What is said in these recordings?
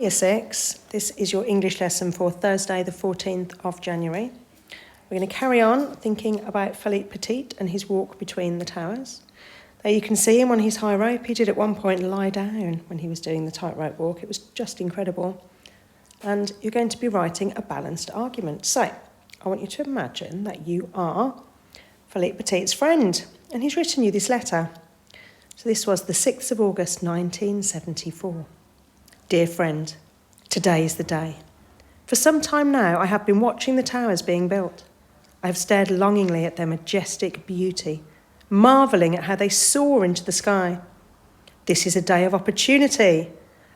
Year 6, this is your English lesson for Thursday the 14th of January. We're going to carry on thinking about Philippe Petit and his walk between the towers. There you can see him on his high rope. He did at one point lie down when he was doing the tightrope walk. It was just incredible. And you're going to be writing a balanced argument. So I want you to imagine that you are Philippe Petit's friend and he's written you this letter. So this was the 6th of August 1974. Dear friend, today is the day. For some time now, I have been watching the towers being built. I have stared longingly at their majestic beauty, marvelling at how they soar into the sky. This is a day of opportunity,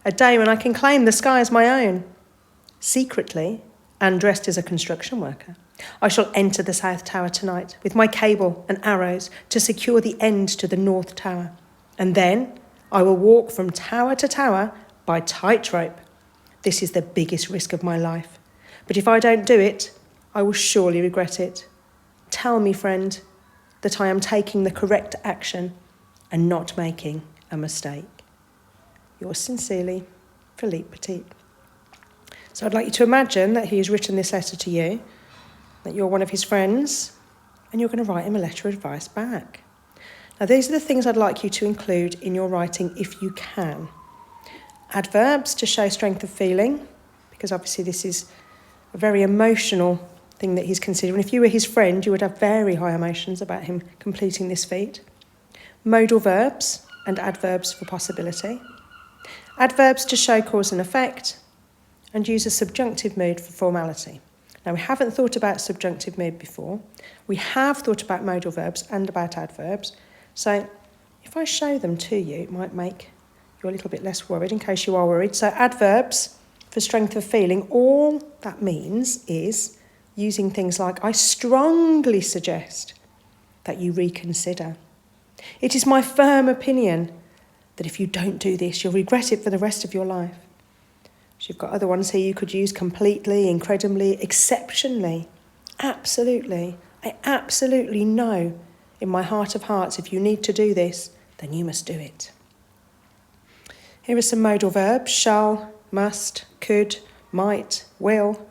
a day when I can claim the sky as my own. Secretly, and dressed as a construction worker, I shall enter the South Tower tonight with my cable and arrows to secure the end to the North Tower. And then I will walk from tower to tower by tightrope. This is the biggest risk of my life. But if I don't do it, I will surely regret it. Tell me, friend, that I am taking the correct action and not making a mistake. Yours sincerely, Philippe Petit. So I'd like you to imagine that he has written this letter to you, that you're one of his friends, and you're going to write him a letter of advice back. Now, these are the things I'd like you to include in your writing if you can. Adverbs to show strength of feeling, because obviously this is a very emotional thing that he's considering. If you were his friend, you would have very high emotions about him completing this feat. Modal verbs and adverbs for possibility. Adverbs to show cause and effect, and use a subjunctive mood for formality. Now, we haven't thought about subjunctive mood before. We have thought about modal verbs and about adverbs. So if I show them to you, it might make you're a little bit less worried in case you are worried. So adverbs for strength of feeling, all that means is using things like, I strongly suggest that you reconsider. It is my firm opinion that if you don't do this, you'll regret it for the rest of your life. So you've got other ones here you could use: completely, incredibly, exceptionally, absolutely. I absolutely know in my heart of hearts if you need to do this, then you must do it. Here are some modal verbs: shall, must, could, might, will.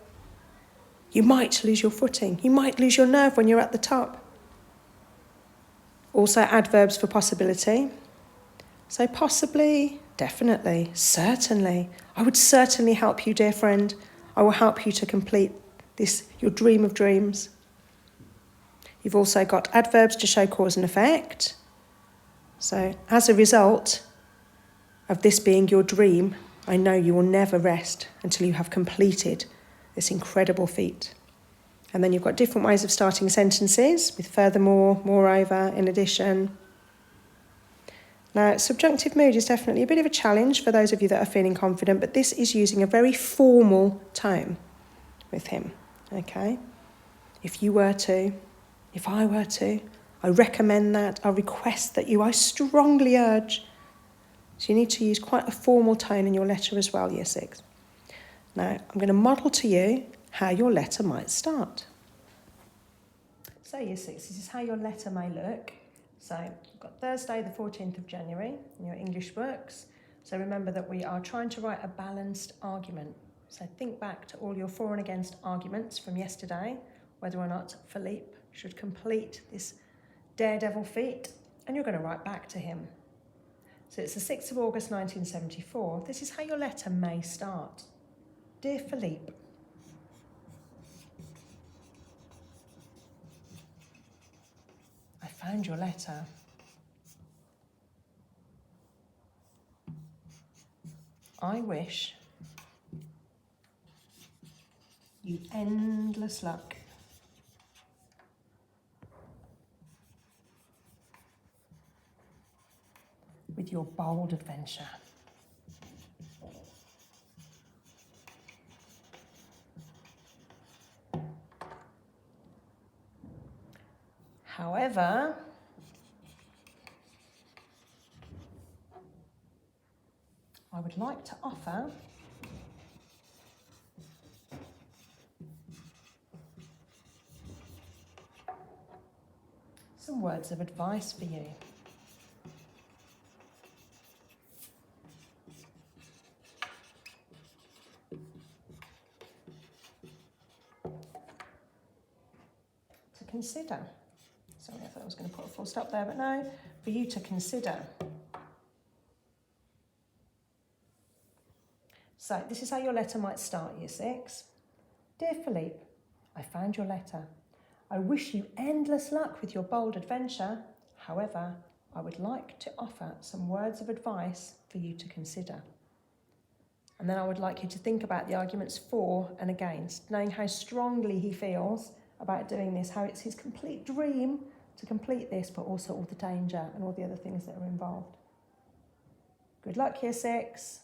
You might lose your footing. You might lose your nerve when you're at the top. Also adverbs for possibility. So possibly, definitely, certainly. I would certainly help you, dear friend. I will help you to complete this, your dream of dreams. You've also got adverbs to show cause and effect. So as a result of this being your dream, I know you will never rest until you have completed this incredible feat. And then you've got different ways of starting sentences with furthermore, moreover, in addition. Now, subjunctive mood is definitely a bit of a challenge for those of you that are feeling confident, but this is using a very formal tone with him, okay? If you were to, if I were to, I recommend that, I request that you, I strongly urge. So you need to use quite a formal tone in your letter as well, Year 6. Now, I'm going to model to you how your letter might start. So, Year 6, this is how your letter may look. So, we've got Thursday, the 14th of January in your English books. So remember that we are trying to write a balanced argument. So think back to all your for and against arguments from yesterday, whether or not Philippe should complete this daredevil feat, and you're going to write back to him. So it's the 6th of August 1974. This is how your letter may start. Dear Philippe, I found your letter. I wish you endless luck. With your bold adventure. However, I would like to offer some words of advice for you. consider. Sorry, I thought I was going to put a full stop there, but no, for you to consider. So this is how your letter might start, Year 6. Dear Philippe, I found your letter. I wish you endless luck with your bold adventure. However, I would like to offer some words of advice for you to consider. And then I would like you to think about the arguments for and against, knowing how strongly he feels about doing this, how it's his complete dream to complete this, but also all the danger and all the other things that are involved. Good luck, Year 6.